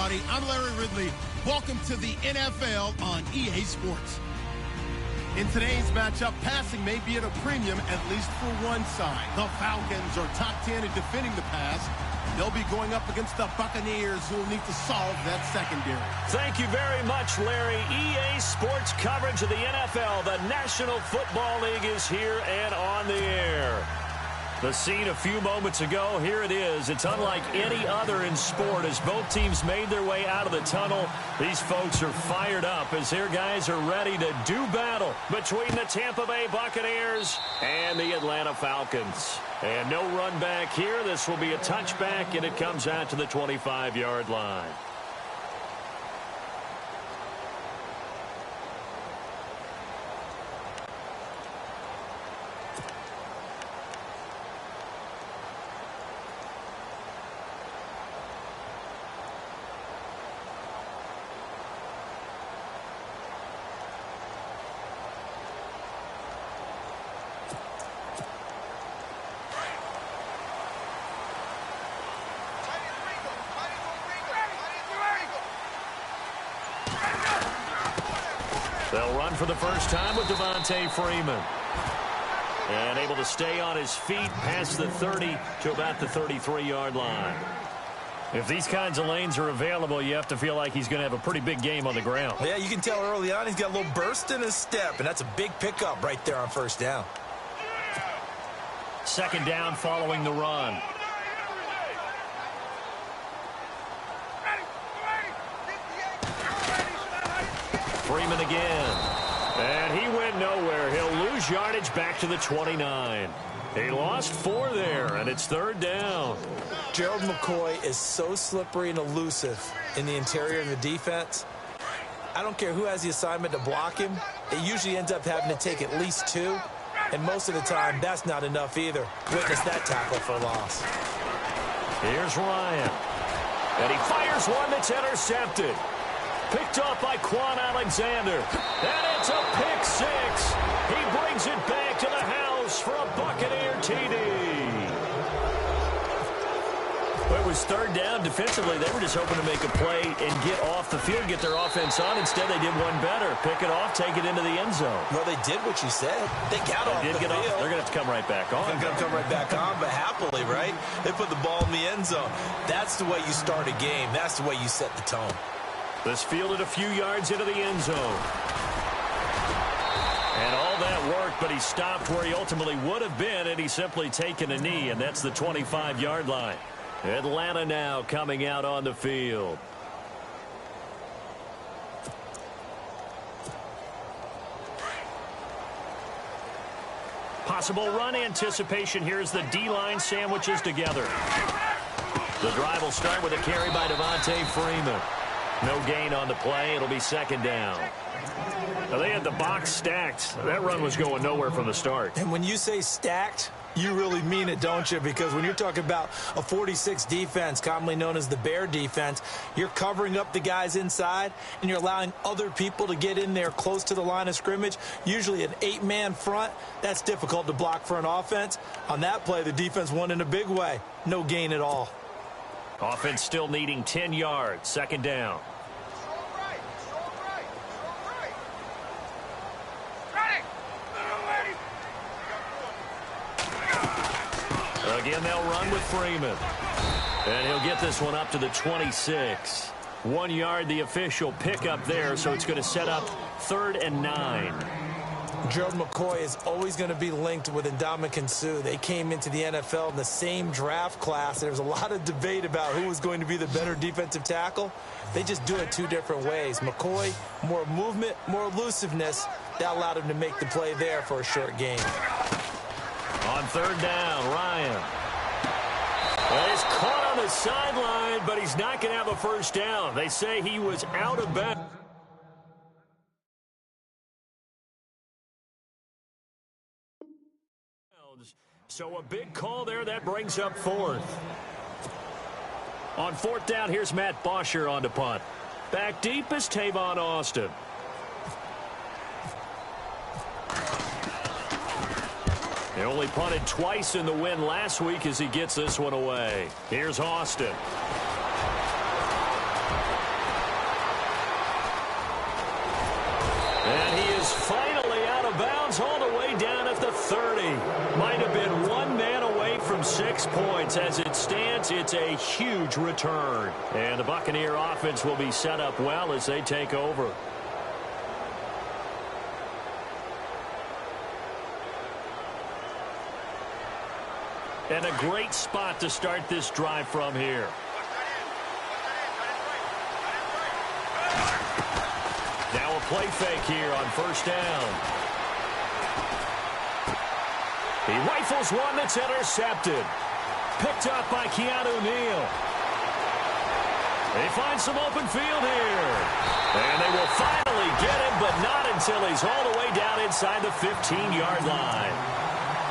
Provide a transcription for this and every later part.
everybody. I'm Larry Ridley. Welcome to the NFL on EA Sports. In today's matchup, passing may be at a premium, at least for one side. The Falcons are top 10 in defending the pass. They'll be going up against the Buccaneers, who will need to solve that secondary. Thank you very much, Larry. EA Sports coverage of the NFL. The National Football League is here and on the air. The scene a few moments ago, here it is. It's unlike any other in sport as both teams made their way out of the tunnel. These folks are fired up as their guys are ready to do battle between the Tampa Bay Buccaneers and the Atlanta Falcons. And no run back here. This will be a touchback, and it comes out to the 25-yard line. They'll run for the first time with Devontae Freeman. And able to stay on his feet past the 30 to about the 33-yard line. If these kinds of lanes are available, you have to feel like he's going to have a pretty big game on the ground. Yeah, you can tell early on he's got a little burst in his step, and that's a big pickup right there on first down. Second down following the run. Freeman again. And he went nowhere. He'll lose yardage back to the 29. He lost 4 there, and it's third down. Gerald McCoy is so slippery and elusive in the interior of the defense. I don't care who has the assignment to block him. It usually ends up having to take at least 2. And most of the time, that's not enough either. Witness that tackle for loss. Here's Ryan. And he fires one that's intercepted. Picked off by Quan Alexander. And it's a pick 6. He brings it back to the house for a Buccaneer TD. Well, it was third down. Defensively, they were just hoping to make a play and get off the field, get their offense on. Instead, they did one better. Pick it off, take it into the end zone. Well, they did what you said. They got off the field. They're going to have to come right back on. They're going to come right back on, but happily, right? They put the ball in the end zone. That's the way you start a game. That's the way you set the tone. This fielded a few yards into the end zone. And all that worked, but he stopped where he ultimately would have been, and he's simply taken a knee, and that's the 25-yard line. Atlanta now coming out on the field. Possible run anticipation here as the D-line sandwiches together. The drive will start with a carry by Devontae Freeman. No gain on the play. It'll be second down. Now they had the box stacked. That run was going nowhere from the start. And when you say stacked, you really mean it, don't you? Because when you're talking about a 46 defense, commonly known as the Bear defense, you're covering up the guys inside, and you're allowing other people to get in there close to the line of scrimmage, usually an 8-man front. That's difficult to block for an offense. On that play, the defense won in a big way. No gain at all. Offense still needing 10 yards. Second down. Again, they'll run with Freeman. And he'll get this one up to the 26. 1 yard, the official pickup there, so it's going to set up 3rd and 9. Gerald McCoy is always going to be linked with Ndamukong Suh. They came into the NFL in the same draft class. There was a lot of debate about who was going to be the better defensive tackle. They just do it 2 different ways. McCoy, more movement, more elusiveness. That allowed him to make the play there for a short gain. On 3rd down, Ryan. Well, he's caught on the sideline, but he's not going to have a first down. They say he was out of bounds. So a big call there. That brings up 4th. On 4th down, here's Matt Bosher on to punt. Back deep is Tavon Austin. He only punted twice in the win last week as he gets this one away. Here's Austin. 6 points. As it stands, it's a huge return. And the Buccaneer offense will be set up well as they take over. And a great spot to start this drive from here. Now a play fake here on first down. He rifles one that's intercepted. Picked up by Keanu Neal. They find some open field here. And they will finally get him, but not until he's all the way down inside the 15-yard line.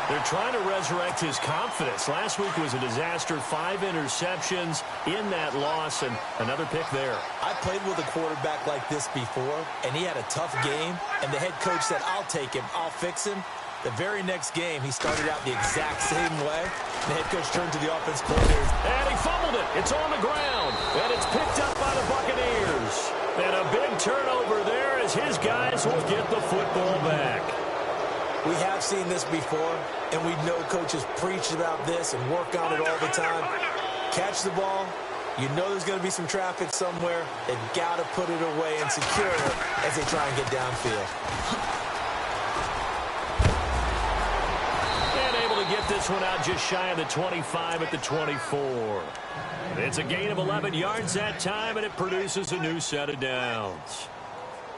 They're trying to resurrect his confidence. Last week was a disaster. 5 interceptions in that loss, and another pick there. I played with a quarterback like this before, and he had a tough game, and the head coach said, I'll take him, I'll fix him. The very next game, he started out the exact same way. The head coach turned to the offense coordinator. And he fumbled it. It's on the ground, and it's picked up by the Buccaneers. And a big turnover there as his guys will get the football back. We have seen this before, and we know coaches preach about this and work on it all the time. Catch the ball. You know there's going to be some traffic somewhere. They've got to put it away and secure it as they try and get downfield. And able to get this one out just shy of the 25 at the 24. It's a gain of 11 yards that time, and it produces a new set of downs.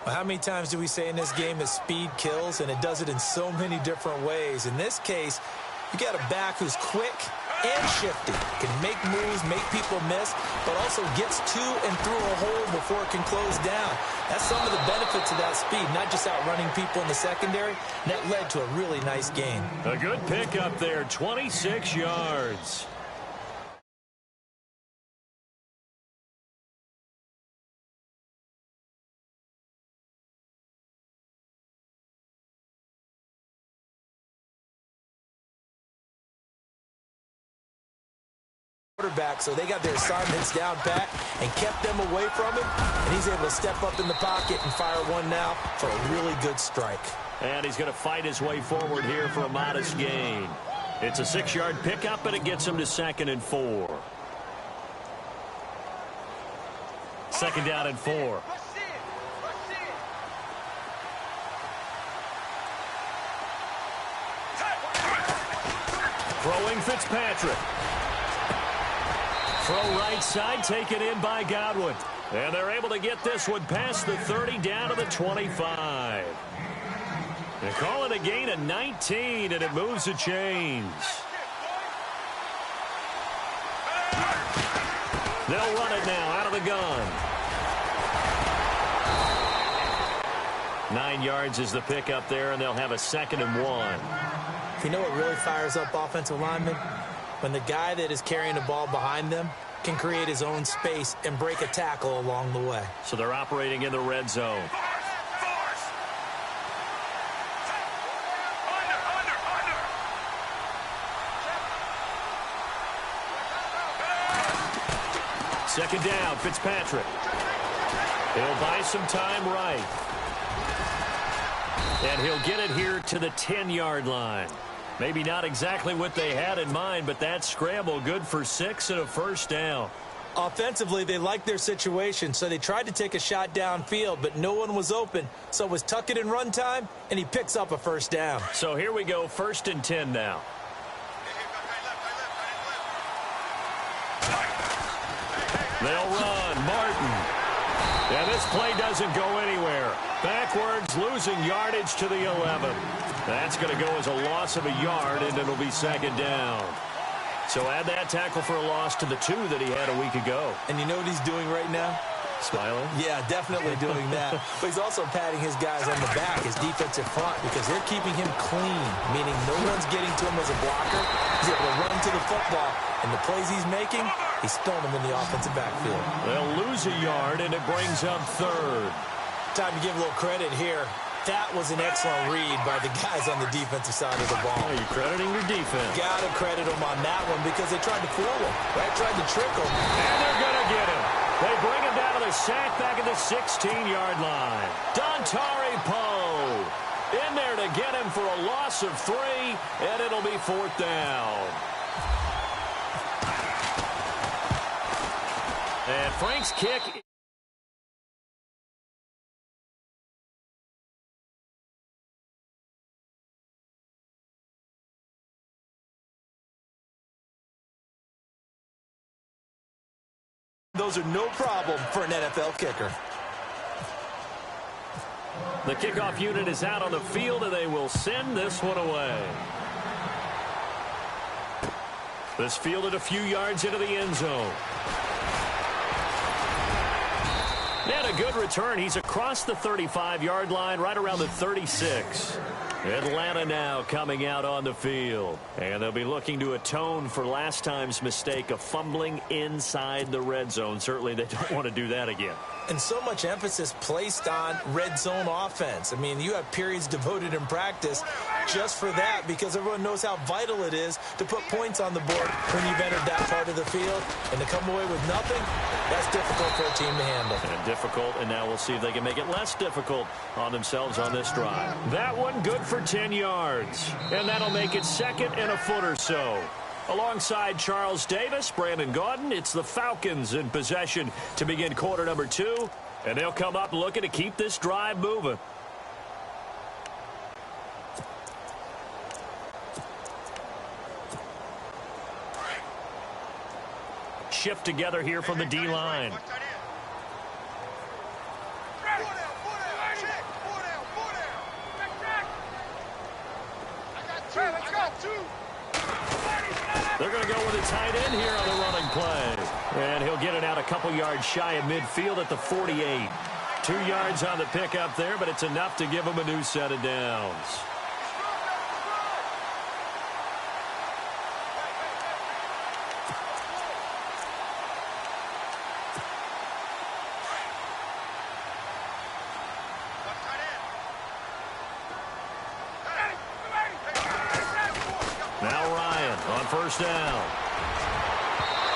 Well, how many times do we say in this game that speed kills, and it does it in so many different ways? In this case, you got a back who's quick and shifty, can make moves, make people miss, but also gets to and through a hole before it can close down. That's some of the benefits of that speed, not just outrunning people in the secondary. And that led to a really nice gain. A good pick up there, 26 yards. Quarterback, so they got their assignments down pat and kept them away from him, and he's able to step up in the pocket and fire one now for a really good strike. And he's going to fight his way forward here for a modest gain. It's a 6-yard pickup, and it gets him to 2nd and 4. 2nd down and 4. Throwing Fitzpatrick. Throw right side, taken in by Godwin. And they're able to get this one past the 30 down to the 25. They call it a gain of 19, and it moves the chains. They'll run it now out of the gun. 9 yards is the pickup there, and they'll have a 2nd and 1. You know what really fires up offensive linemen? When the guy that is carrying the ball behind them can create his own space and break a tackle along the way. So they're operating in the red zone. Second down, Fitzpatrick. He'll buy some time right. And he'll get it here to the 10-yard line. Maybe not exactly what they had in mind, but that scramble good for 6 and a first down. Offensively, they liked their situation, so they tried to take a shot downfield, but no one was open. So it was tuck it in run time, and he picks up a first down. So here we go, 1st and 10 now. They'll run. Martin. And this play doesn't go anywhere. Backwards, losing yardage to the 11. That's going to go as a loss of a yard, and it'll be 2nd down. So add that tackle for a loss to the 2 that he had a week ago. And you know what he's doing right now? Smiling? Yeah, definitely doing that. But he's also patting his guys on the back, his defensive front, because they're keeping him clean, meaning no one's getting to him as a blocker. He's able to run to the football, and the plays he's making, he's throwing them in the offensive backfield. They'll lose a yard, and it brings up 3rd. Time to give a little credit here. That was an excellent read by the guys on the defensive side of the ball. Oh, you're crediting your defense. Got to credit them on that one because they tried to fool him, right? Tried to trick him. And they're going to get him. They bring him down to the sack back at the 16-yard line. Dontari Poe in there to get him for a loss of 3, and it'll be 4th down. And Frank's kick. Those are no problem for an NFL kicker. The kickoff unit is out on the field, and they will send this one away. This fielded a few yards into the end zone. And a good return. He's across the 35-yard line, right around the 36. Atlanta now coming out on the field. And they'll be looking to atone for last time's mistake of fumbling inside the red zone. Certainly they don't want to do that again. And so much emphasis placed on red zone offense. I mean, you have periods devoted in practice just for that, because everyone knows how vital it is to put points on the board when you've entered that part of the field. And to come away with nothing, that's difficult for a team to handle. And difficult, and now we'll see if they can make it less difficult on themselves on this drive. That one good for 10 yards. And that'll make it second and a foot or so. Alongside Charles Davis, Brandon Gaudin, it's the Falcons in possession to begin quarter number 2. And they'll come up looking to keep this drive moving. Shift together here from the D-line. They're going to go with a tight end here on the running play. And he'll get it out a couple yards shy of midfield at the 48. 2 yards on the pickup there, but it's enough to give him a new set of downs. First down.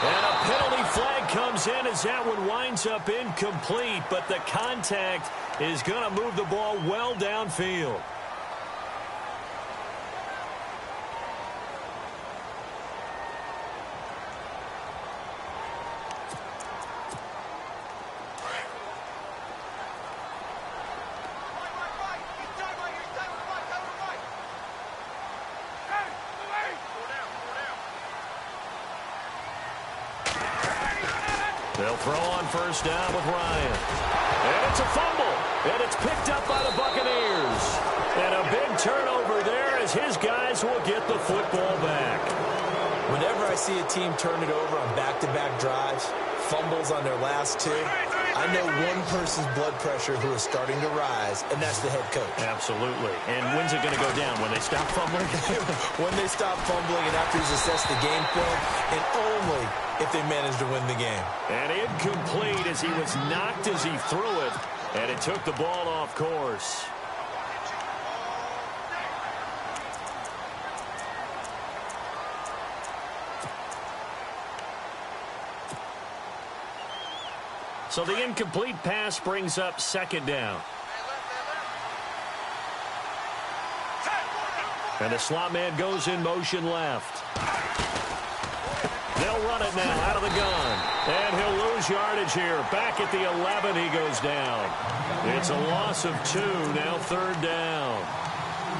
And a penalty flag comes in as that one winds up incomplete, but the contact is going to move the ball well downfield. They'll throw on first down with Ryan. And it's a fumble. And it's picked up by the Buccaneers. And a big turnover there as his guys will get the football back. Whenever I see a team turn it over on back-to-back drives, fumbles on their last two, I know one person's blood pressure who is starting to rise, and that's the head coach. Absolutely. And when's it going to go down? When they stop fumbling? When they stop fumbling and after he's assessed the game film, and only if they manage to win the game. And incomplete as he was knocked as he threw it, and it took the ball off course. So the incomplete pass brings up second down. And the slot man goes in motion left. They'll run it now out of the gun. And he'll lose yardage here. Back at the 11, he goes down. It's a loss of 2, now third down.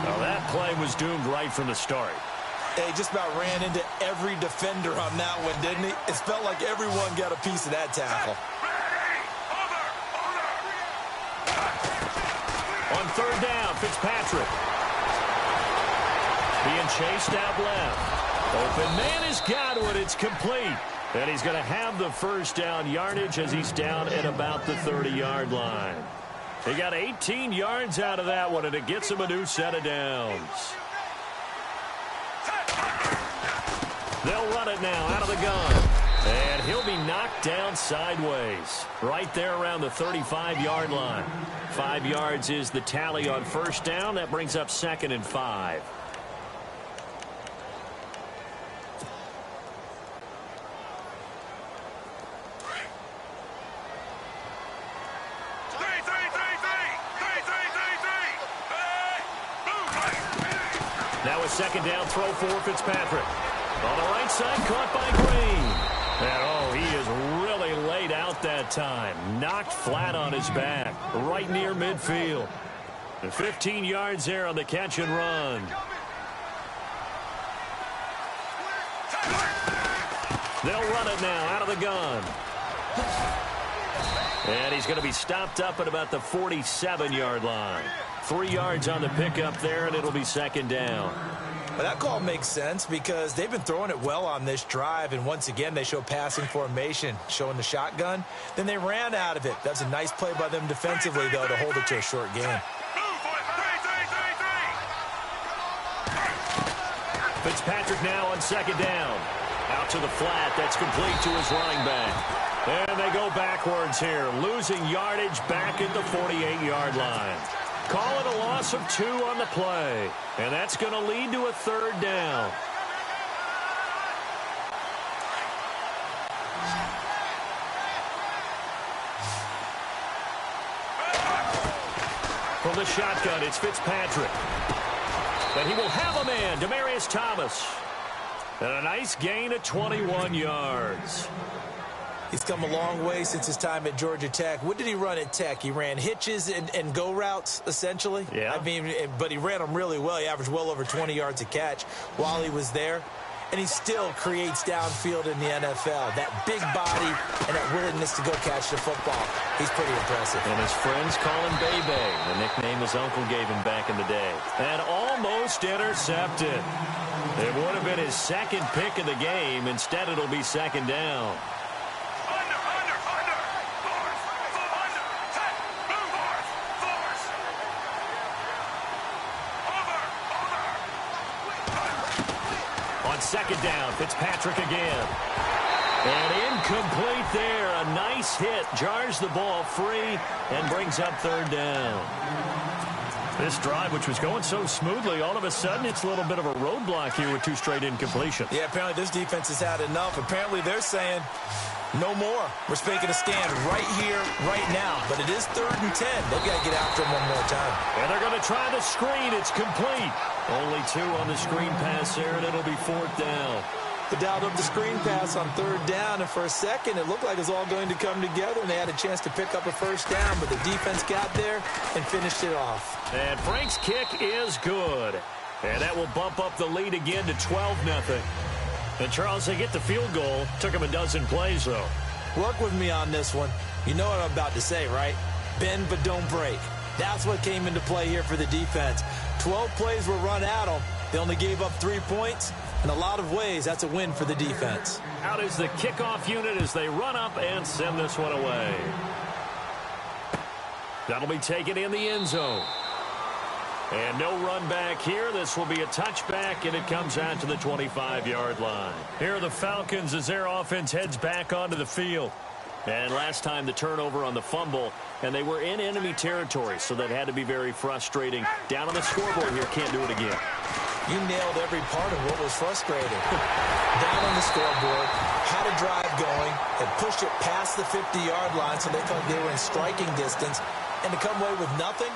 Now that play was doomed right from the start. He just about ran into every defender on that one, didn't he? It felt like everyone got a piece of that tackle. On third down, Fitzpatrick. Being chased out left. Open man has got it. It's complete. And he's going to have the first down yardage as he's down at about the 30-yard line. He got 18 yards out of that one, and it gets him a new set of downs. They'll run it now out of the gun. And he'll be knocked down sideways. Right there around the 35-yard line. 5 yards is the tally on first down. That brings up second and 5. Now a second down throw for Fitzpatrick. On the right side, caught by Green. And, oh, he is really laid out that time. Knocked flat on his back, right near midfield. And 15 yards there on the catch and run. They'll run it now out of the gun. And he's going to be stopped up at about the 47-yard line. 3 yards on the pickup there, and it'll be second down. Well, that call makes sense because they've been throwing it well on this drive, and once again they show passing formation, showing the shotgun. Then they ran out of it. That's a nice play by them defensively, though, to hold it to a short game. Fitzpatrick now on second down. Out to the flat. That's complete to his running back. And they go backwards here, losing yardage back at the 48-yard line. Call it a loss of 2 on the play. And that's going to lead to a third down. From the shotgun, it's Fitzpatrick. But he will have a man, Demaryius Thomas. And a nice gain of 21 yards. He's come a long way since his time at Georgia Tech. What did he run at Tech? He ran hitches and go routes, essentially. Yeah. I mean, but he ran them really well. He averaged well over 20 yards a catch while he was there. And he still creates downfield in the NFL. That big body and that willingness to go catch the football. He's pretty impressive. And his friends call him Bebe, the nickname his uncle gave him back in the day. And almost intercepted. It would have been his second pick of the game. Instead, it'll be second down. Second down, Fitzpatrick again. And incomplete there. A nice hit. Jars the ball free and brings up third down. This drive, which was going so smoothly, all of a sudden it's a little bit of a roadblock here with 2 straight incompletions. Yeah, apparently this defense has had enough. Apparently they're saying no more. We're making a stand right here, right now. But it is 3rd and 10. They've got to get after him one more time. And they're going to try the screen. It's complete. Only 2 on the screen pass there, and it'll be 4th down. They dialed up the screen pass on 3rd down, and for a second it looked like it was all going to come together, and they had a chance to pick up a first down, but the defense got there and finished it off. And Frank's kick is good. And that will bump up the lead again to 12-0. And, Charles, they get the field goal. Took them a dozen plays, though. Work with me on this one. You know what I'm about to say, right? Bend but don't break. That's what came into play here for the defense. 12 plays were run at them. They only gave up 3 points. In a lot of ways, that's a win for the defense. Out is the kickoff unit as they run up and send this one away. That'll be taken in the end zone. And no run back here. This will be a touchback, and it comes out to the 25-yard line. Here are the Falcons as their offense heads back onto the field. And last time the turnover on the fumble, and they were in enemy territory, so that had to be very frustrating. Down on the scoreboard here, can't do it again. You nailed every part of what was frustrating. Down on the scoreboard, had a drive going, had pushed it past the 50-yard line, so they thought they were in striking distance, and to come away with nothing,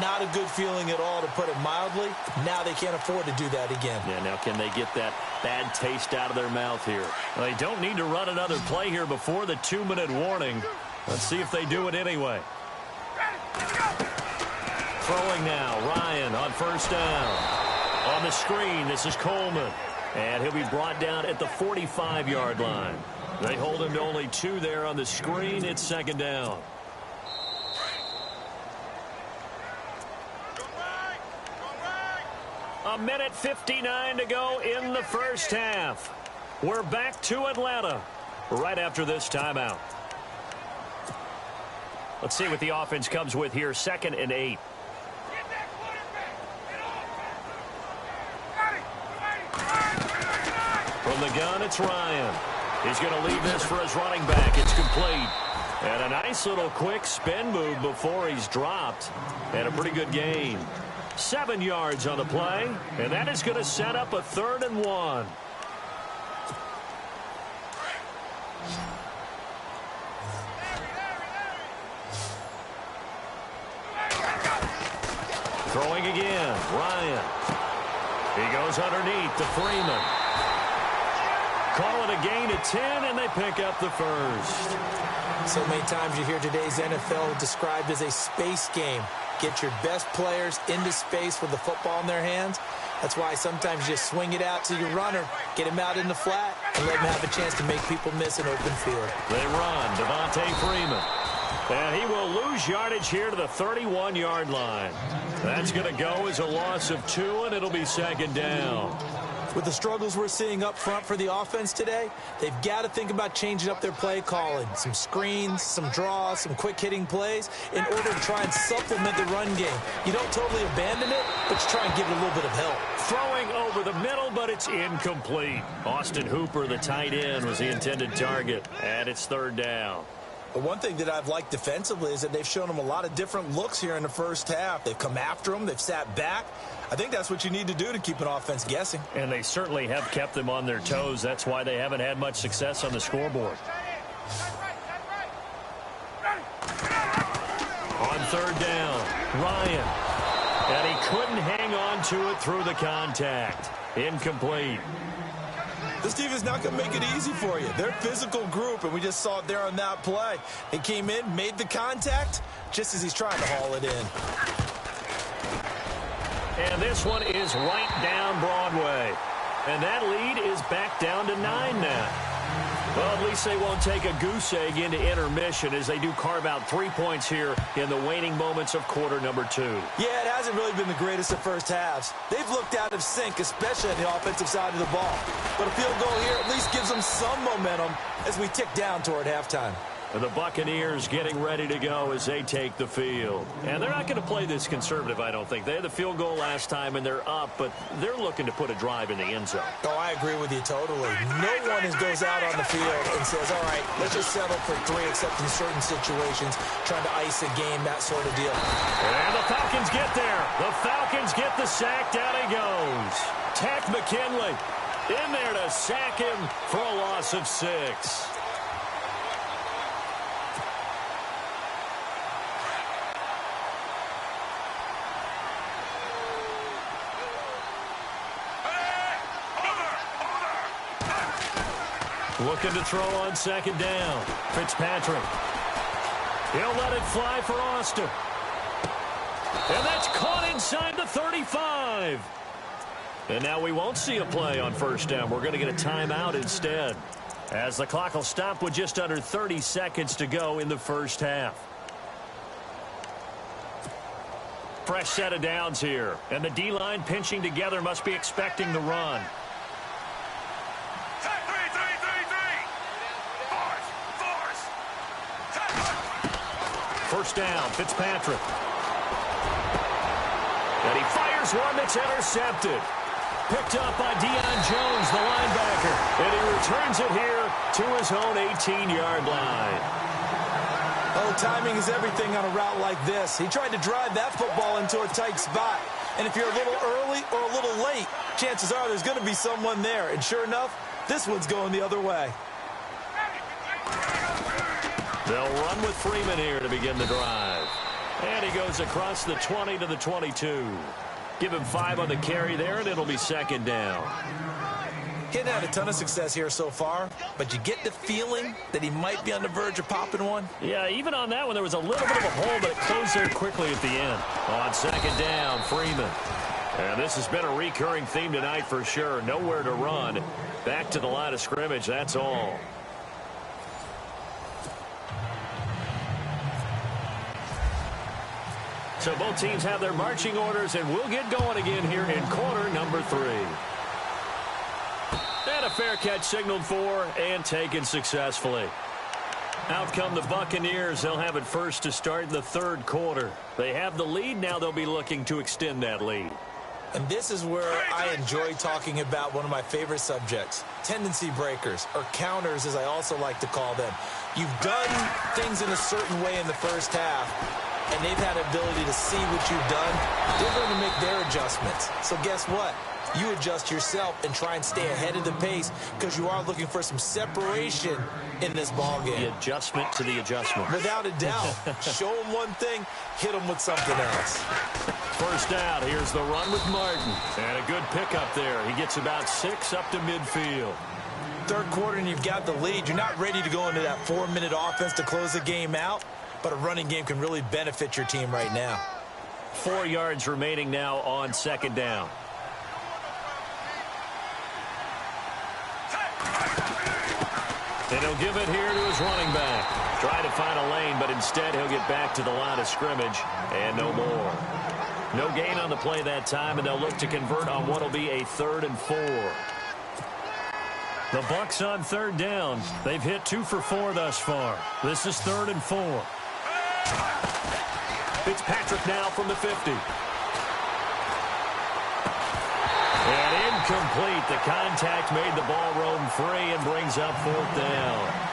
not a good feeling at all, to put it mildly. Now they can't afford to do that again. Yeah, now can they get that bad taste out of their mouth here? Well, they don't need to run another play here before the 2-minute warning. Let's see if they do it anyway. Throwing now, Ryan on first down. On the screen, this is Coleman. And he'll be brought down at the 45-yard line. They hold him to only 2 there on the screen. It's second down. A minute 59 to go in the first half. We're back to Atlanta right after this timeout. Let's see what the offense comes with here. 2nd and 8. From the gun, it's Ryan. He's going to leave this for his running back. It's complete. And a nice little quick spin move before he's dropped. And a pretty good gain. 7 yards on the play, and that is going to set up a 3rd and 1. Throwing again, Ryan. He goes underneath to Freeman. call it a gain of 10, and they pick up the first. So many times you hear today's NFL described as a space game. Get your best players into space with the football in their hands. That's why sometimes you just swing it out to your runner, get him out in the flat, and let him have a chance to make people miss an open field. They run. Devontae Freeman. And he will lose yardage here to the 31-yard line. That's going to go as a loss of 2, and it'll be second down. With the struggles we're seeing up front for the offense today, they've got to think about changing up their play calling. Some screens, some draws, some quick-hitting plays in order to try and supplement the run game. You don't totally abandon it, but you try and give it a little bit of help. Throwing over the middle, but it's incomplete. Austin Hooper, the tight end, was the intended target, and it's third down. The one thing that I've liked defensively is that they've shown them a lot of different looks here in the first half. They've come after them. They've sat back. I think that's what you need to do to keep an offense guessing. And they certainly have kept them on their toes. That's why they haven't had much success on the scoreboard. On third down, Ryan. And he couldn't hang on to it through the contact. Incomplete. This team is not going to make it easy for you. They're a physical group, and we just saw it there on that play. He came in, made the contact, just as he's trying to haul it in. And this one is right down Broadway. And that lead is back down to 9 now. Well, at least they won't take a goose egg into intermission as they do carve out 3 points here in the waning moments of quarter number 2. Yeah, it hasn't really been the greatest of first halves. They've looked out of sync, especially on the offensive side of the ball. But a field goal here at least gives them some momentum as we tick down toward halftime. And the Buccaneers getting ready to go as they take the field. And they're not going to play this conservative, I don't think. They had the field goal last time, and they're up, but they're looking to put a drive in the end zone. Oh, I agree with you totally. No one goes out on the field and says, all right, let's just settle for 3, except in certain situations, trying to ice a game, that sort of deal. And the Falcons get there. The Falcons get the sack. Down he goes. Tack McKinley in there to sack him for a loss of 6. Looking to throw on second down. Fitzpatrick. He'll let it fly for Austin. And that's caught inside the 35. And now we won't see a play on first down. We're going to get a timeout instead, as the clock will stop with just under 30 seconds to go in the first half. Fresh set of downs here. And the D-line pinching together must be expecting the run. First down, Fitzpatrick. And he fires one that's intercepted. Picked up by Deion Jones, the linebacker. And he returns it here to his own 18-yard line. Oh, timing is everything on a route like this. He tried to drive that football into a tight spot. And if you're a little early or a little late, chances are there's going to be someone there. And sure enough, this one's going the other way. They'll run with Freeman here to begin the drive. And he goes across the 20 to the 22. Give him 5 on the carry there, and it'll be second down. He hadn't had a ton of success here so far, but you get the feeling that he might be on the verge of popping one. Yeah, even on that one, there was a little bit of a hole, but it closed there quickly at the end. On second down, Freeman. And this has been a recurring theme tonight for sure. Nowhere to run. Back to the line of scrimmage, that's all. So both teams have their marching orders, and we'll get going again here in quarter number 3. And a fair catch signaled for and taken successfully. Out come the Buccaneers. They'll have it first to start in the third quarter. They have the lead. Now they'll be looking to extend that lead. And this is where I enjoy talking about one of my favorite subjects, tendency breakers, or counters as I also like to call them. You've done things in a certain way in the first half, and they've had the ability to see what you've done. They're going to make their adjustments. So guess what? You adjust yourself and try and stay ahead of the pace because you are looking for some separation in this ball game. The adjustment to the adjustment. Without a doubt. Show them one thing, hit them with something else. First out, here's the run with Martin. And a good pickup there. He gets about 6 up to midfield. third quarter and you've got the lead. You're not ready to go into that 4-minute offense to close the game out, but a running game can really benefit your team right now. 4 yards remaining now on second down. And he'll give it here to his running back. Try to find a lane, but instead he'll get back to the line of scrimmage and no more. No gain on the play that time, and they'll look to convert on what will be a 3rd and 4. The Bucs on third down. They've hit 2 for 4 thus far. This is 3rd and 4. Fitzpatrick now from the 50. And incomplete. The contact made the ball roam free and brings up 4th down.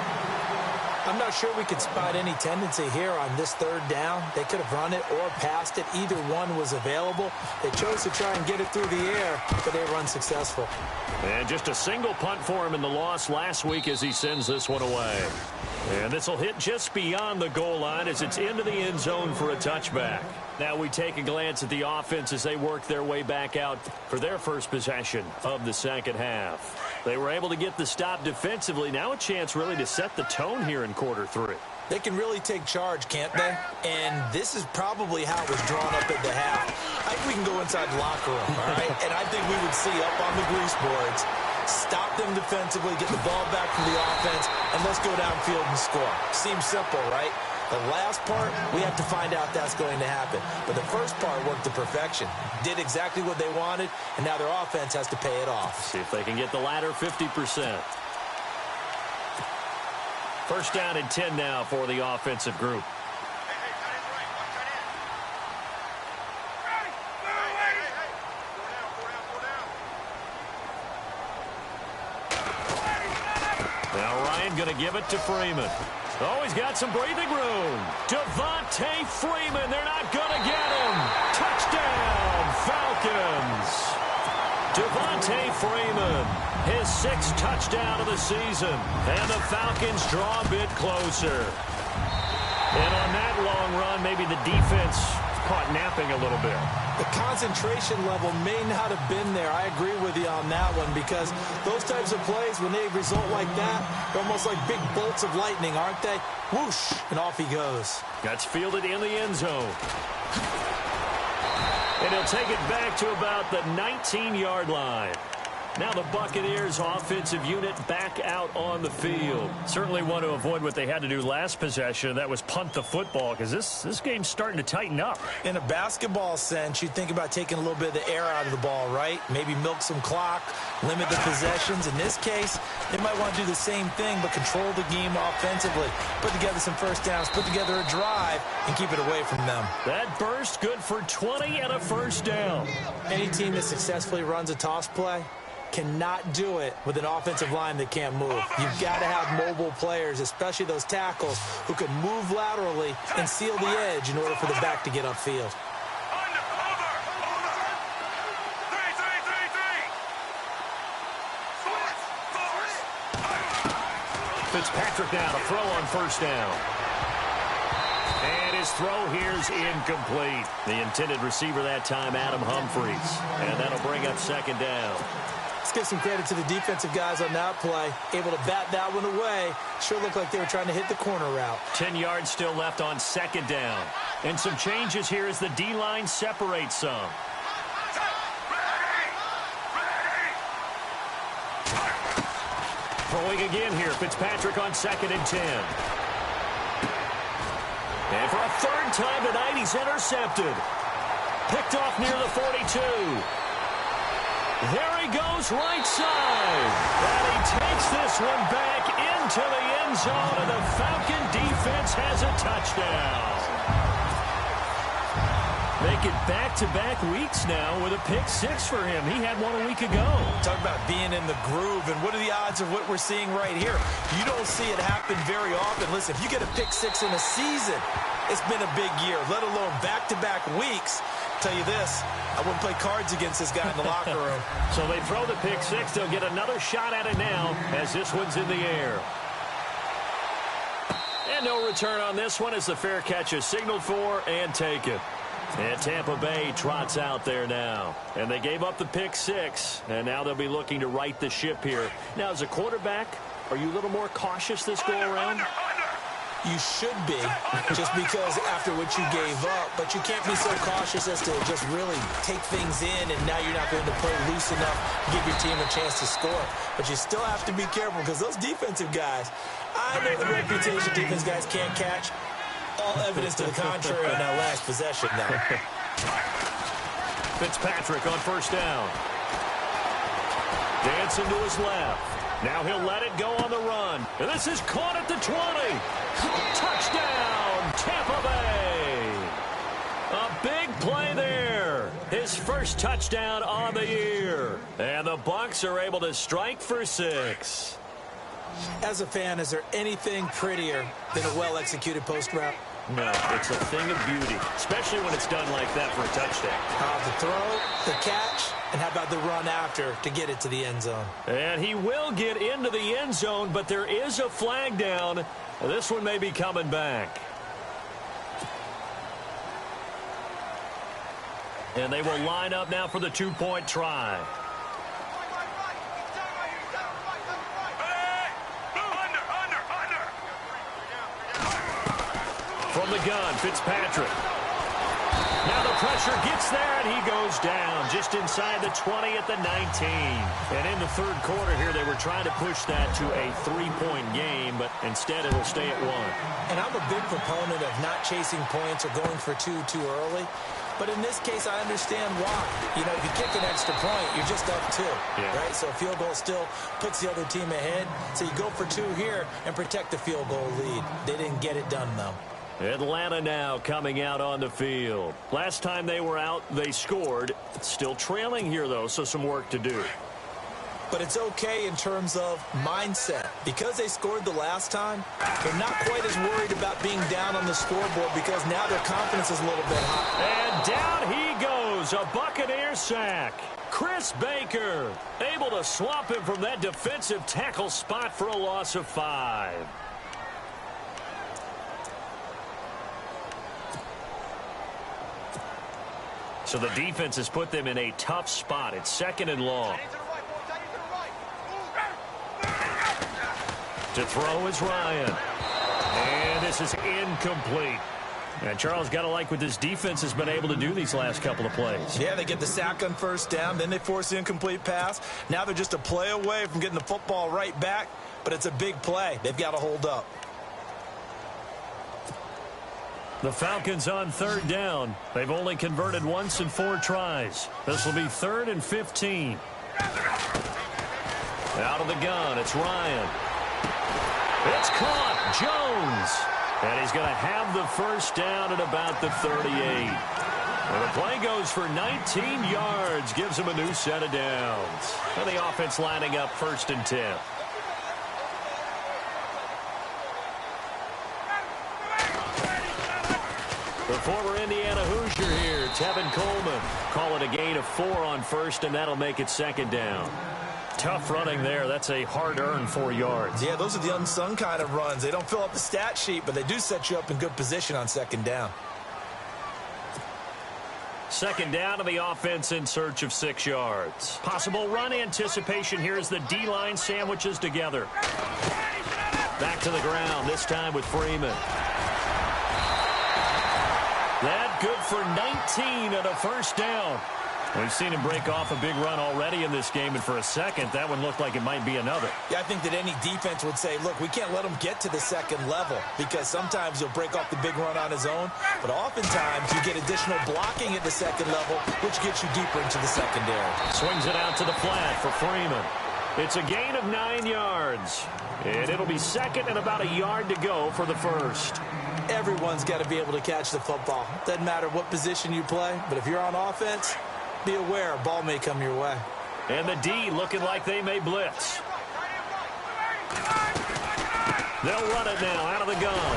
I'm not sure we could spot any tendency here on this 3rd down. They could have run it or passed it. Either one was available. They chose to try and get it through the air, but they were unsuccessful. And just a single punt for him in the loss last week as he sends this one away. And this will hit just beyond the goal line as it's into the end zone for a touchback. Now we take a glance at the offense as they work their way back out for their first possession of the second half. They were able to get the stop defensively. Now a chance really to set the tone here in quarter 3. They can really take charge, can't they? And this is probably how it was drawn up at the half. I think we can go inside the locker room, all right? And I think we would see up on the grease boards, stop them defensively, get the ball back from the offense, and let's go downfield and score. Seems simple, right? The last part, we have to find out that's going to happen. But the first part worked to perfection. Did exactly what they wanted, and now their offense has to pay it off. See if they can get the latter 50%. First down and 10 now for the offensive group. Now Ryan going to give it to Freeman. Oh, he's got some breathing room. Devontae Freeman, they're not going to get him. Touchdown, Falcons. Devontae Freeman, his 6th touchdown of the season. And the Falcons draw a bit closer. And on that long run, maybe the defense caught napping a little bit. The concentration level may not have been there. I agree with you on that one because those types of plays, when they result like that, they're almost like big bolts of lightning, aren't they? Whoosh, and off he goes. That's fielded in the end zone. And he'll take it back to about the 19-yard line. Now the Buccaneers offensive unit back out on the field. Certainly want to avoid what they had to do last possession. That was punt the football because this game's starting to tighten up. In a basketball sense, you think about taking a little bit of the air out of the ball, right? Maybe milk some clock, limit the possessions. In this case, they might want to do the same thing but control the game offensively. Put together some first downs, put together a drive, and keep it away from them. That burst good for 20 and a first down. Any team that successfully runs a toss play cannot do it with an offensive line that can't move. You've got to have mobile players, especially those tackles, who can move laterally and seal the edge in order for the back to get upfield. Fitzpatrick now to throw on first down. And his throw here's incomplete. The intended receiver that time, Adam Humphries. And that'll bring up second down. Let's give some credit to the defensive guys on that play. Able to bat that one away. Sure looked like they were trying to hit the corner route. 10 yards still left on second down. And some changes here as the D-line separates some. Throwing again here, Fitzpatrick on 2nd and 10. And for a 3rd time tonight, he's intercepted. Picked off near the 42. There he goes right side. And he takes this one back into the end zone, and the Falcon defense has a touchdown. Make it back-to-back weeks now with a pick 6 for him. He had one a week ago. Talk about being in the groove, and what are the odds of what we're seeing right here? You don't see it happen very often. Listen, if you get a pick 6 in a season, it's been a big year, let alone back-to-back weeks. I'll tell you this, I wouldn't play cards against this guy in the locker room. So they throw the pick 6. They'll get another shot at it now as this one's in the air. And no return on this one as the fair catch is signaled for and taken. And Tampa Bay trots out there now. And they gave up the pick 6. And now they'll be looking to right the ship here. Now, as a quarterback, are you a little more cautious this go-around? You should be, just because after what you gave up. But you can't be so cautious as to just really take things in, and now you're not going to play loose enough to give your team a chance to score. But you still have to be careful, because those defensive guys, I know the reputation defense guys can't catch. All evidence to the contrary on that last possession now. Fitzpatrick on first down. Dancing to his left. Now he'll let it go on the run. And this is caught at the 20. Touchdown, Tampa Bay. A big play there. His first touchdown on the year. And the Bucs are able to strike for 6. As a fan, is there anything prettier than a well-executed post route? No, it's a thing of beauty, especially when it's done like that for a touchdown. The throw, the catch, and how about the run after to get it to the end zone? And he will get into the end zone, but there is a flag down. This one may be coming back. And they will line up now for the 2-point try. From the gun, Fitzpatrick. Now the pressure gets there, and he goes down just inside the 20 at the 19. And in the third quarter here, they were trying to push that to a 3-point game, but instead it'll stay at 1. And I'm a big proponent of not chasing points or going for two too early. But in this case, I understand why. You know, if you kick an extra point, you're just up 2, right? So a field goal still puts the other team ahead. So you go for 2 here and protect the field goal lead. They didn't get it done, though. Atlanta now coming out on the field. Last time they were out, they scored. Still trailing here, though, so some work to do. But it's okay in terms of mindset. Because they scored the last time, they're not quite as worried about being down on the scoreboard because now their confidence is a little bit high. And down he goes, a Buccaneer sack. Chris Baker able to swamp him from that defensive tackle spot for a loss of 5. So the defense has put them in a tough spot. It's 2nd and long. To throw is Ryan. And this is incomplete. And Charles, got to like what this defense has been able to do these last couple of plays. Yeah, they get the sack on first down, then they force the incomplete pass. Now they're just a play away from getting the football right back, but it's a big play. They've got to hold up. The Falcons on 3rd down. They've only converted once in 4 tries. This will be 3rd and 15. Out of the gun, it's Ryan. It's caught. Jones. And he's going to have the first down at about the 38. And the play goes for 19 yards. Gives him a new set of downs. And the offense lining up 1st and 10. The former Indiana Hoosier here, Tevin Coleman. Call it a gain of 4 on 1st, and that'll make it 2nd down. Tough running there. That's a hard-earned 4 yards. Yeah, those are the unsung kind of runs. They don't fill up the stat sheet, but they do set you up in good position on 2nd down. 2nd down, and the offense in search of 6 yards. Possible run anticipation here as the D-line sandwiches together. Back to the ground, this time with Freeman. That good for 19 and a first down. We've seen him break off a big run already in this game, and for a second, that one looked like it might be another. Yeah, I think that any defense would say, look, we can't let him get to the 2nd level because sometimes he'll break off the big run on his own, but oftentimes you get additional blocking at the 2nd level, which gets you deeper into the secondary. Swings it out to the flat for Freeman. It's a gain of 9 yards, and it'll be 2nd and about a yard to go for the first. Everyone's got to be able to catch the football. Doesn't matter what position you play, but if you're on offense, be aware a ball may come your way. And the D looking like they may blitz. They'll run it now out of the gun.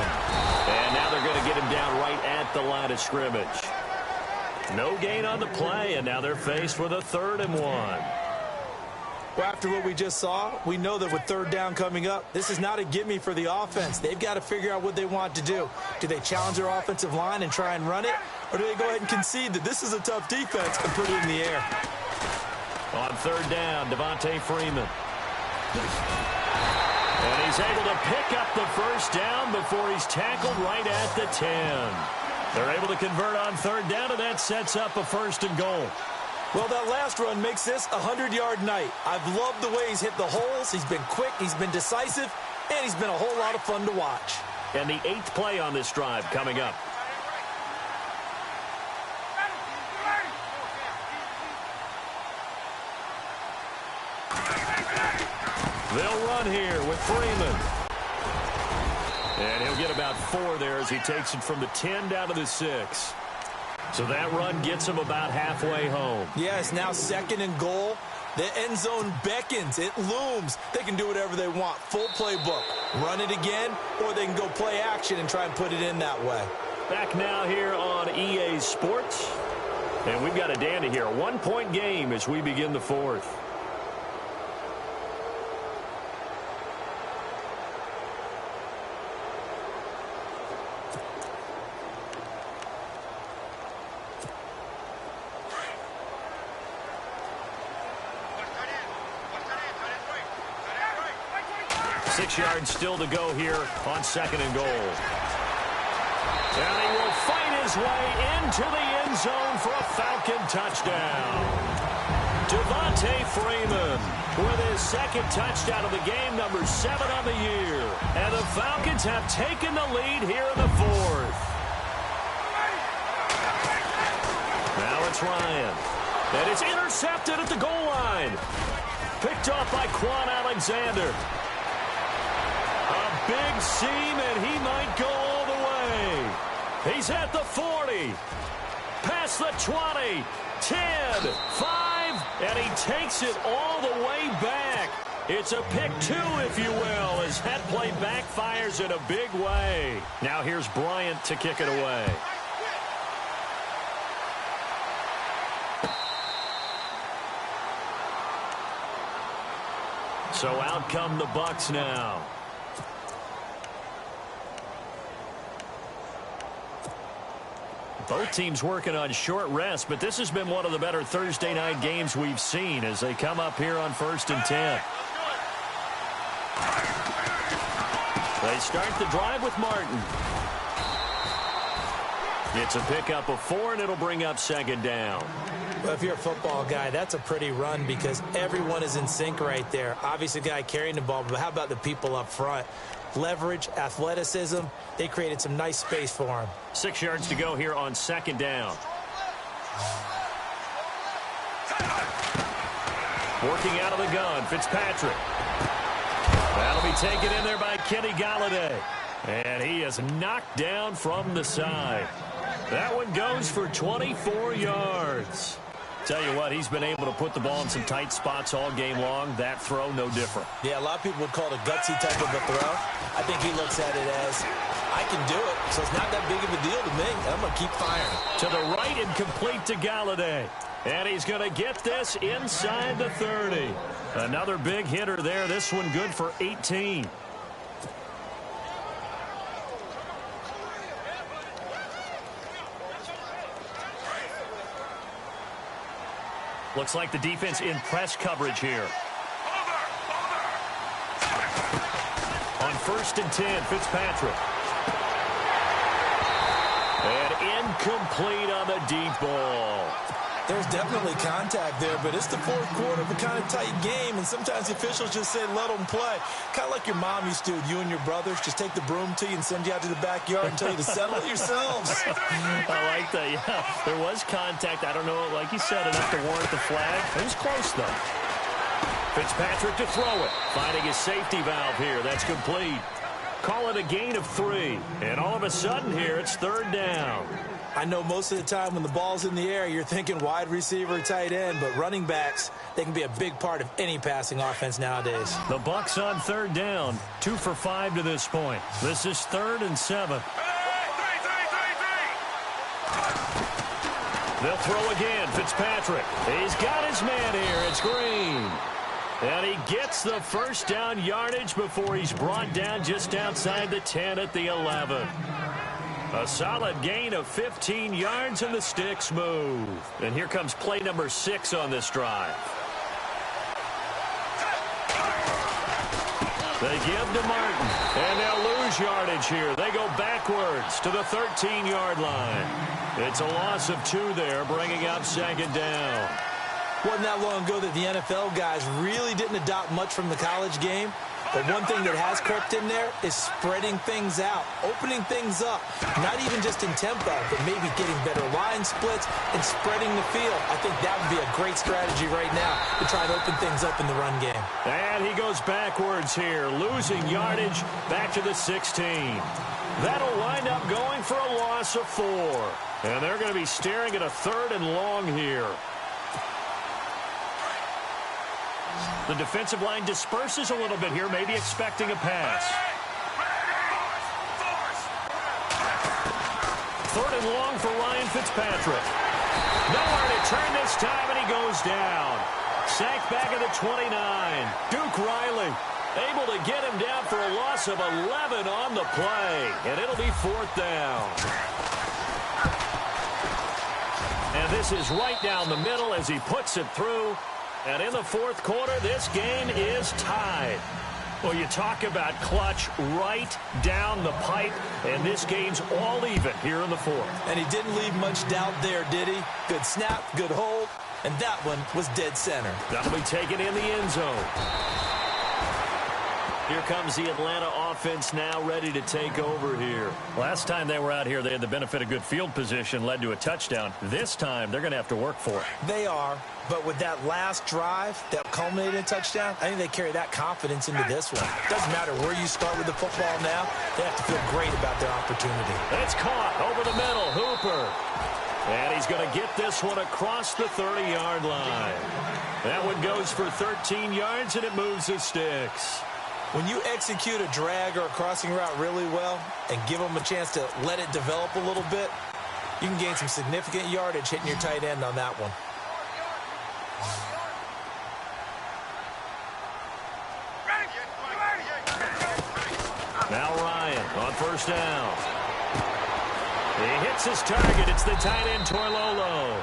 And now they're going to get him down right at the line of scrimmage. No gain on the play, and now they're faced with a 3rd and 1. Well, after what we just saw, we know that with third down coming up, this is not a gimme for the offense. They've got to figure out what they want to do. Do they challenge their offensive line and try and run it? Or do they go ahead and concede that this is a tough defense and put it in the air? On third down, Devontae Freeman. And he's able to pick up the first down before he's tackled right at the 10. They're able to convert on third down, and that sets up a 1st and goal. Well, that last run makes this a 100-yard night. I've loved the way he's hit the holes. He's been quick, he's been decisive, and he's been a whole lot of fun to watch. And the 8th play on this drive coming up. They'll run here with Freeman. And he'll get about 4 there as he takes it from the 10 down to the 6. So that run gets him about halfway home. Yes, now 2nd and goal. The end zone beckons. It looms. They can do whatever they want. Full playbook. Run it again, or they can go play action and try and put it in that way. Back now here on EA Sports. And we've got a dandy here. A 1-point game as we begin the 4th. Yards still to go here on 2nd and goal. And he will fight his way into the end zone for a Falcon touchdown. Devontae Freeman with his 2nd touchdown of the game, number 7 on the year. And the Falcons have taken the lead here in the 4th. Now it's Ryan. And it's intercepted at the goal line. Picked off by Quan Alexander. Big seam, and he might go all the way. He's at the 40, past the 20, 10, 5, and he takes it all the way back. It's a pick 2, if you will, as that play backfires in a big way. Now here's Bryant to kick it away. So out come the Bucs now. Both teams working on short rest, but this has been one of the better Thursday night games we've seen as they come up here on 1st and 10. They start the drive with Martin. It's a pickup of 4, and it'll bring up 2nd down. Well, if you're a football guy, that's a pretty run because everyone is in sync right there. Obviously, the guy carrying the ball, but how about the people up front? Leverage, athleticism, they created some nice space for him. 6 yards to go here on 2nd down. Working out of the gun, Fitzpatrick. That'll be taken in there by Kenny Galladay. And he is knocked down from the side. That one goes for 24 yards. Tell you what, he's been able to put the ball in some tight spots all game long. That throw, no different. Yeah, a lot of people would call it a gutsy type of a throw. I think he looks at it as, I can do it, so it's not that big of a deal to me. I'm going to keep firing. To the right and complete to Galladay. And he's going to get this inside the 30. Another big hitter there. This one good for 18. Looks like the defense in press coverage here. On 1st and 10, Fitzpatrick. And incomplete on the deep ball. There's definitely contact there, but it's the 4th quarter of a kind of tight game, and sometimes the officials just say let them play. Kind of like your mom used to with you and your brothers. Just take the broom to you and send you out to the backyard and tell you to settle it yourselves. I like that, yeah. There was contact. I don't know, like you said, enough to warrant the flag. It was close, though. Fitzpatrick to throw it. Finding his safety valve here. That's complete. Call it a gain of 3. And all of a sudden here, it's 3rd down. I know most of the time when the ball's in the air, you're thinking wide receiver, tight end, but running backs, they can be a big part of any passing offense nowadays. The Bucs on 3rd down, 2 for 5 to this point. This is 3rd and 7. They'll throw again, Fitzpatrick. He's got his man here. It's Green. And he gets the first down yardage before he's brought down just outside the 10 at the 11. A solid gain of 15 yards, and the sticks move. And here comes play number 6 on this drive. They give to Martin, and they'll lose yardage here. They go backwards to the 13-yard line. It's a loss of 2 there, bringing up second down. Wasn't that long ago that the NFL guys really didn't adopt much from the college game. But one thing that has crept in there is spreading things out, opening things up, not even just in tempo, but maybe getting better line splits and spreading the field. I think that would be a great strategy right now to try and open things up in the run game. And he goes backwards here, losing yardage back to the 16. That'll wind up going for a loss of 4. And they're going to be staring at a 3rd and long here. The defensive line disperses a little bit here, maybe expecting a pass. 3rd and long for Ryan Fitzpatrick. Nowhere to turn this time, and he goes down. Sacked back at the 29. Duke Riley able to get him down for a loss of 11 on the play, and it'll be 4th down. And this is right down the middle as he puts it through. And in the 4th quarter, this game is tied. Well, you talk about clutch right down the pipe, and this game's all even here in the 4th. And he didn't leave much doubt there, did he? Good snap, good hold, and that one was dead center. That'll be taken in the end zone. Here comes the Atlanta offense now ready to take over here. Last time they were out here, they had the benefit of good field position, led to a touchdown. This time, they're going to have to work for it. They are, but with that last drive that culminated in a touchdown, I think they carry that confidence into this one. Doesn't matter where you start with the football now, they have to feel great about their opportunity. It's caught over the middle, Hooper. And he's going to get this one across the 30-yard line. That one goes for 13 yards, and it moves the sticks. When you execute a drag or a crossing route really well and give them a chance to let it develop a little bit, you can gain some significant yardage hitting your tight end on that one. Now Ryan on 1st down. He hits his target. It's the tight end, Toilolo.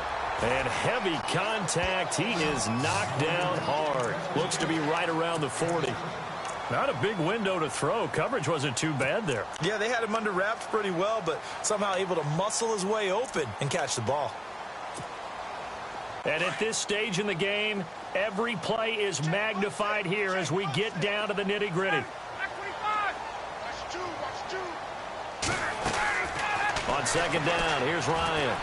And heavy contact. He is knocked down hard. Looks to be right around the 40. Not a big window to throw. Coverage wasn't too bad there. Yeah, they had him under wraps pretty well, but somehow able to muscle his way open and catch the ball. And at this stage in the game, every play is magnified here as we get down to the nitty-gritty. On 2nd down, here's Ryan.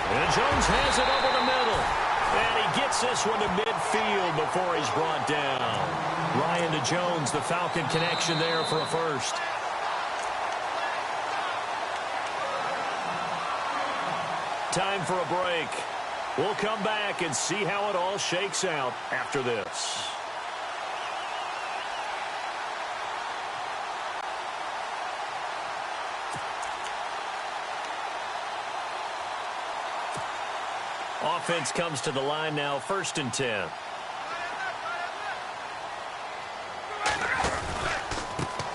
And Jones has it over the middle. And he gets this one to midfield before he's brought down. Ryan to Jones, the Falcon connection there for a first. Time for a break. We'll come back and see how it all shakes out after this. Offense comes to the line now, 1st and 10.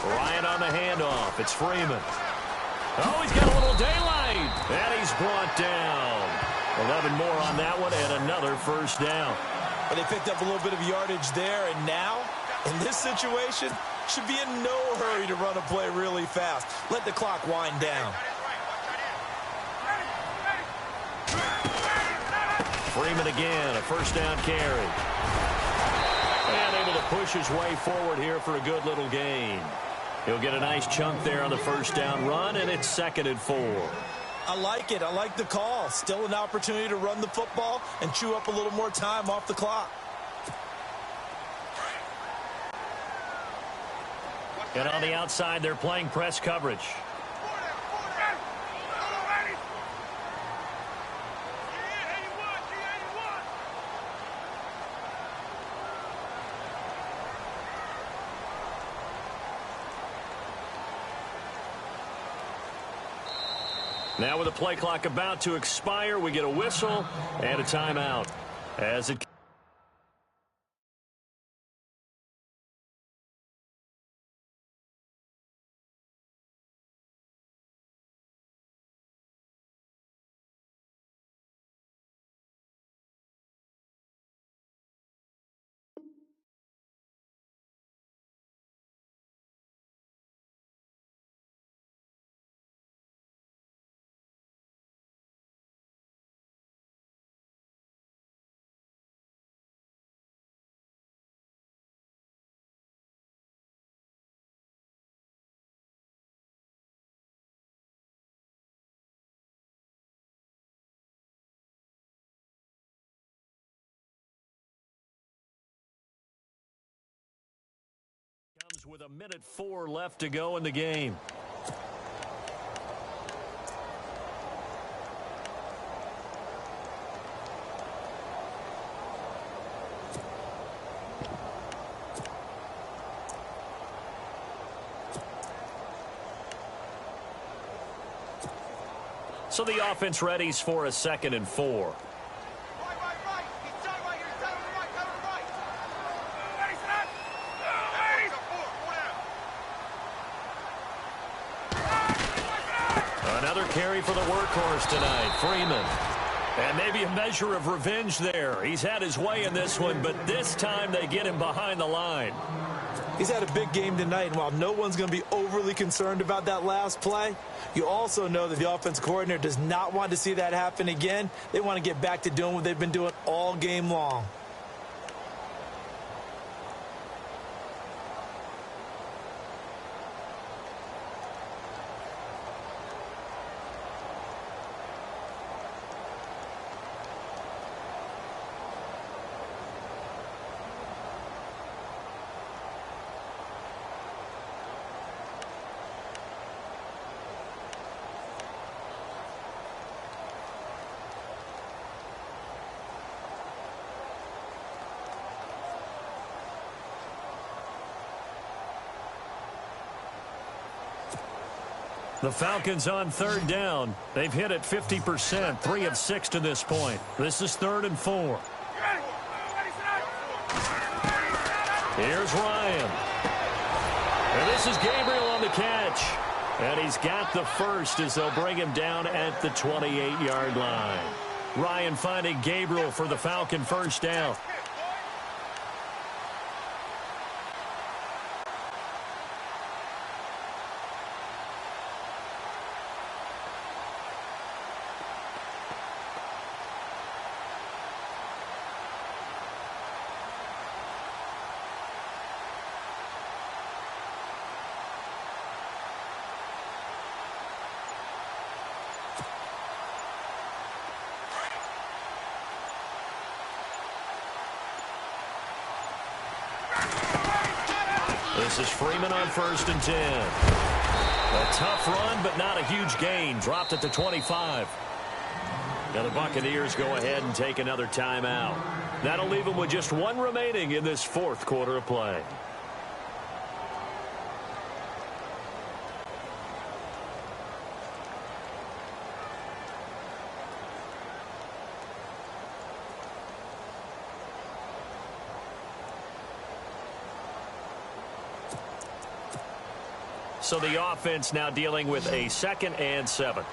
Ryan on the handoff. It's Freeman. Oh, he's got a little daylight. And he's brought down. 11 more on that one and another 1st down. But they picked up a little bit of yardage there, and now, in this situation, should be in no hurry to run a play really fast. Let the clock wind down. Freeman again, a 1st down carry. And able to push his way forward here for a good little gain. He'll get a nice chunk there on the 1st down run, and it's 2nd and 4. I like it. I like the call. Still an opportunity to run the football and chew up a little more time off the clock. And on the outside, they're playing press coverage. Now with the play clock about to expire, we get a whistle and a timeout as it Falcons with 1:04 left to go in the game. So the offense readies for a 2nd and 4. Another carry for the workhorse tonight, Freeman. And maybe a measure of revenge there. He's had his way in this one, but this time they get him behind the line. He's had a big game tonight, and while no one's going to be overly concerned about that last play, you also know that the offense coordinator does not want to see that happen again. They want to get back to doing what they've been doing all game long. The Falcons on 3rd down. They've hit it 50%, 3 of 6 to this point. This is 3rd and 4. Here's Ryan. And this is Gabriel on the catch. And he's got the first as they'll bring him down at the 28-yard line. Ryan finding Gabriel for the Falcon first down. This is Freeman on 1st and 10. A tough run, but not a huge gain. Dropped at the 25. Now the Buccaneers go ahead and take another timeout. That'll leave them with just 1 remaining in this 4th quarter of play. So the offense now dealing with a 2nd and 7. A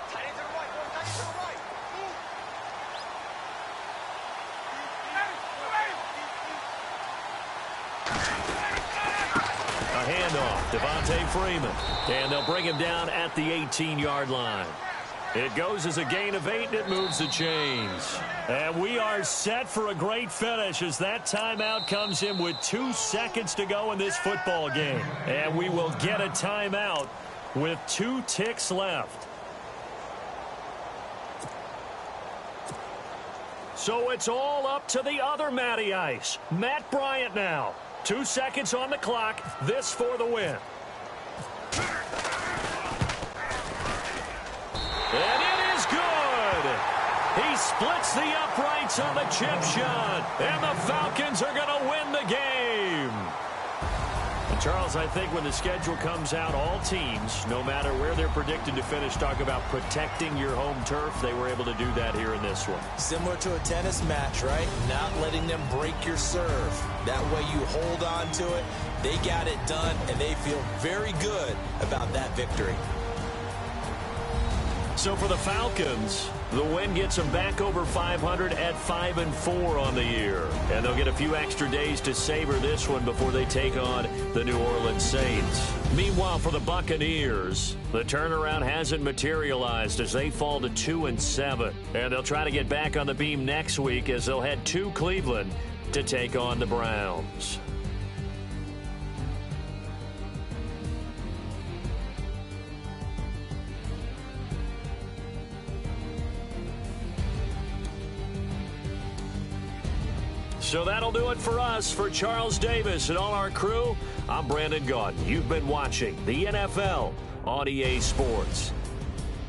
handoff, Devontae Freeman. And they'll bring him down at the 18-yard line. It goes as a gain of 8, and it moves the chains. And we are set for a great finish as that timeout comes in with 2 seconds to go in this football game. And we will get a timeout with 2 ticks left. So it's all up to the other Matty Ice. Matt Bryant now. 2 seconds on the clock. This for the win. And it is good. He splits the uprights on the chip shot. And the Falcons are going to win the game. And Charles, I think when the schedule comes out, all teams, no matter where they're predicted to finish, talk about protecting your home turf. They were able to do that here in this one. Similar to a tennis match, right? Not letting them break your serve. That way you hold on to it. They got it done, and they feel very good about that victory. So for the Falcons, the win gets them back over 500 at 5-4 on the year. And they'll get a few extra days to savor this one before they take on the New Orleans Saints. Meanwhile, for the Buccaneers, the turnaround hasn't materialized as they fall to 2-7. And they'll try to get back on the beam next week as they'll head to Cleveland to take on the Browns. So that'll do it for us. For Charles Davis and all our crew, I'm Brandon Gaudin. You've been watching the NFL on EA Sports.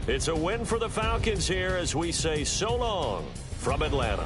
It's a win for the Falcons here as we say so long from Atlanta.